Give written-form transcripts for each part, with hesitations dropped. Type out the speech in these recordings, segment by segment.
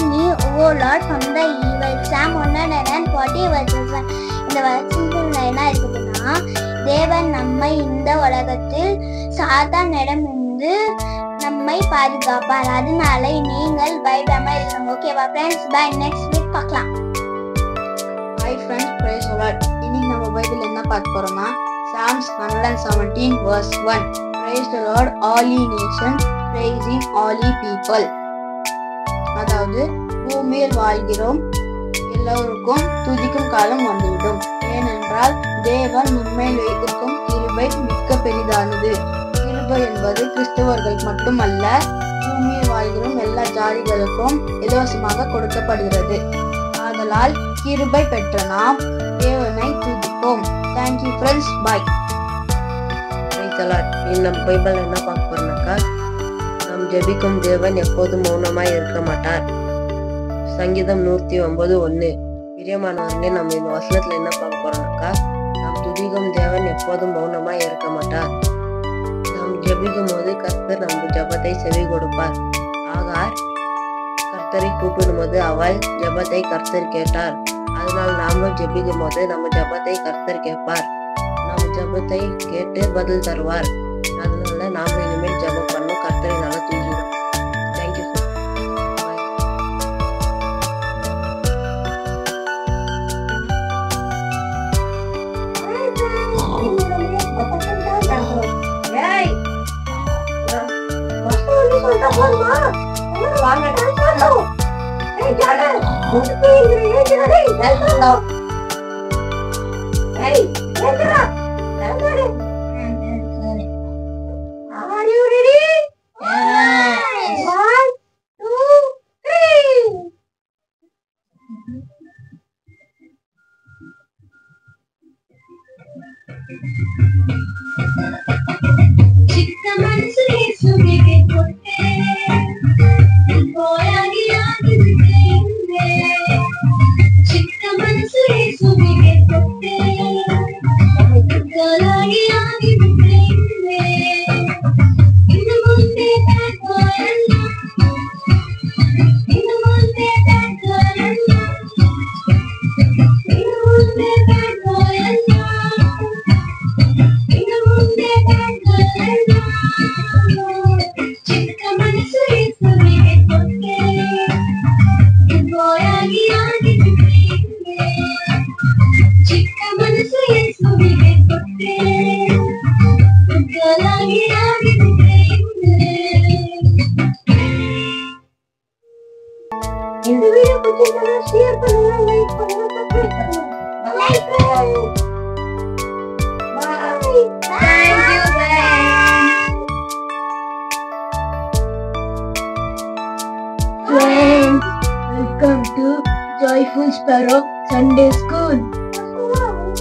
me, O Lord, from the evil. Psalm 140 verses 1. இந்த வசனத்துல என்ன இருக்குதுன்னா, தேவன் நம்மை இந்த உலகத்தில் சாத்தானிடமிருந்து நம்மை பாதுகாப்பார். அதனால நீங்கள் பயப்படாம இருக்கணும். ஓகேவா ஃப்ரெண்ட்ஸ்? பை, நெக்ஸ்ட் வீக் பார்க்கலாம். Hi friends, praise the Lord. இன்னைக்கு நம்ம பைபிள்ல என்ன பார்க்க போறோம்னா Psalms 117 verse 1. Praise the Lord, all ye nations, praising all ye people. அதாவது பூமியில் வாழ்கிறோம் எல்லோருக்கும் துதிக்கும் காலம் வந்துவிடும். ஏனென்றால் தேவன் நம்மேல் வைத்திருக்கும் கிருபை மிக்க பெரிதானது. கிருபை என்பது கிறிஸ்தவர்கள் மட்டுமல்ல, பூமியில் வாழ்கிறோம் எல்லா ஜாதிகளுக்கும் இலவசமாக கொடுக்கப்படுகிறது. ஆதலால் கிருபை பெற்ற நாம் தேவனை துதிப்போம். Thank you friends. Bye. நம்ம பைபிள் என்ன பார்க்க போறோம்னாக்கா, நாம் ஜெபிக்கும் தேவன் எப்போதும் மௌனமாய் இருக்க மாட்டார். சங்கீதம் 109:1. பிரியமானவர்களே, நம்ம இந்த வசனத்துல என்ன பார்க்க போறோம்னாக்கா, நாம் துதிக்கும் தேவன் எப்போதும் மௌனமாய் இருக்க மாட்டார். நாம் ஜெபிக்கும் போது கர்த்தர் நம்ம ஜெபத்தை செவி கொடுப்பார். ஆகார் கர்த்தரை கூப்பிடும் போது அவள் ஜெபத்தை கர்த்தர் கேட்டார். அதனால் நாம ஜெபிக்கும் போது நம்ம ஜெபத்தை கர்த்தர் கேட்பார். நம்ம ஜெபத்தை கேட்டு பதில் தருவார். அதனால நாம இனிமேல் ஜெபம் பண்ணணும். கர்த்தரை நல்லா துதிக்கணும். Thank you. Are you ready? Yes. 1, 2, 3. ಚಿಕ್ಕ ಮನಸ್ಸು ಸುಗಿಗೆ ಕೊಟ್ಟೆ, ಗೋಯಾಗಿ ಆಗಿಬಿಟ್ಟೆ ಹಿಂದೆ. ಚಿಕ್ಕ ಮನಸ್ಸು ಸುಗಿಗೆ ಕೊಟ್ಟೆ, ಗೋಯಾಗಿ ಆಗಿಬಿಟ್ಟೆ ಹಿಂದೆ. ಇನ್ನು ಮುಂದೆ ತಾಕೋರಲ್ಲ, ಇನ್ನು ಮುಂದೆ ತಾಕೋರಲ್ಲ, ಇನ್ನು ಮುಂದೆ ತಾಕೋರಲ್ಲ, ಇನ್ನು ಮುಂದೆ ತಾಕೋರಲ್ಲ. ಚಿಕ್ಕ ಮನಸ್ಸು ಸುಗಿಗೆ ಕೊಟ್ಟೆ, ಗೋಯಾಗಿ ಆಗಿಬಿಟ್ಟೆ ಹಿಂದೆ. ಚಿಕ್ಕ ಮನಸ್ಸು ಸುಗಿಗೆ ಕೊಟ್ಟೆ, ಗೋಯಾಗಿ ಆಗಿಬಿಟ್ಟೆ ಹಿಂದೆ. இந்த வீடியோ பிடிச்சிருந்தா ஷேர் பண்ணுங்க, லைக் பண்ணுங்க, சப்ஸ்கிரைப் பண்ணுங்க. லைக் பண்ணுங்க. Bye. Thank you friends. Welcome to Joyful Sparrow Sunday School.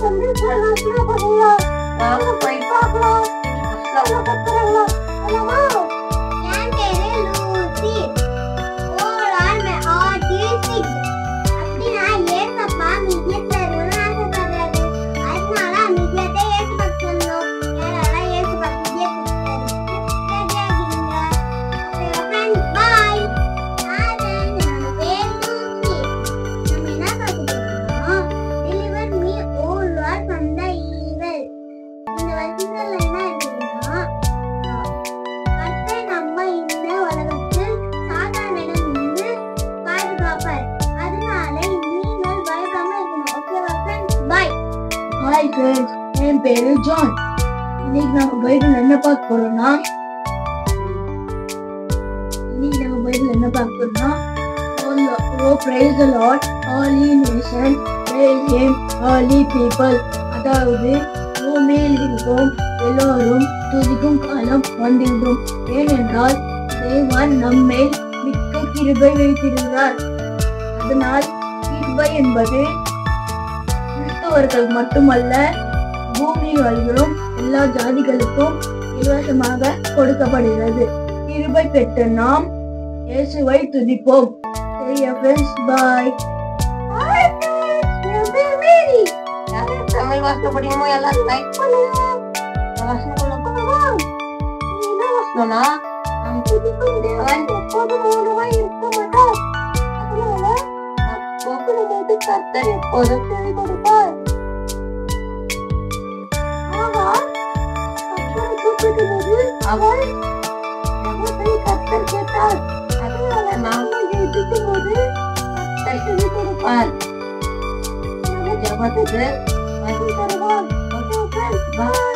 Sunday School போறோம். வாங்க போய் பார்க்கலாம். அஸ்லாம் கத்துறலாம். அல்லவா? என் பேரு லூசி. ஓலால் மே ஆர்டிஸ்டிக். அப்படினா ஏன் பாப்பா மீடியத்துல இருக்கணும்னு ஆசைப்படுறாரு. அதனால மீடியத்தை ஏத்து பார்க்கணும். யாரால ஏத்து பார்க்க முடியாது. ரெடி ஆகிடுங்க. Okay friends, bye. நம்ம பேர் லூசி. நம்ம என்ன பார்க்க போறோம்? Deliver me, O Lord, from the evil. இந்த வசனத்துல என்ன இருக்குதுன்னா, கர்த்தர் நம்மை இந்த உலகத்தில் சாத்தானிடமிருந்து பாதுகாப்பார். அதனால நீங்கள் பயப்படாம இருக்கணும். ஓகேவா ஃப்ரெண்ட்ஸ்? பை. ஹாய் ஃப்ரெண்ட்ஸ், என் பேரு ஜான். இன்னைக்கு நம்ம பைபிள் என்ன பார்க்க போறோம்னா Oh, praise the Lord, all ye nations, praise him, all ye people. அதாவது பூமியில் இருக்கும் எல்லோரும் துதிக்கும் காலம் வந்துவிடும். ஏனென்றால் தேவன் நம்மேல் மிக்க கிருபை வைத்திருக்கிறார். அதனால் கிருபை என்பது கிறிஸ்தவர்கள் மட்டுமல்ல, பூமியில் வாழ்கிறோம் எல்லா ஜாதிகளுக்கும் இலவசமாக கொடுக்கப்படுகிறது. கிருபை பெற்ற நாம் இயேசுவை துதிப்போம். See you friends. Bye. Hi friends, we'll be ready. Tamil வாசனை படிக்குமோ எல்லாரும் லைக் பண்ணுங்க. வாசனை போகலாம். என்ன வாசனா? நாம் துதிக்கும் தேவன் எப்போதும் மௌனமாய் இருக்க மாட்டார். கர்த்தர் எப்போதும் செவி கொடுப்பார். கூப்பிடும்போது அவள் ஜெபத்தை கர்த்தர் கேட்டார். அதனால நாங்கள் ஜெபிக்கும் போது கர்த்தர் செவி கொடுப்பார். நம்ம ஜெபத்துக்கு பதில் தருவார். பாய்.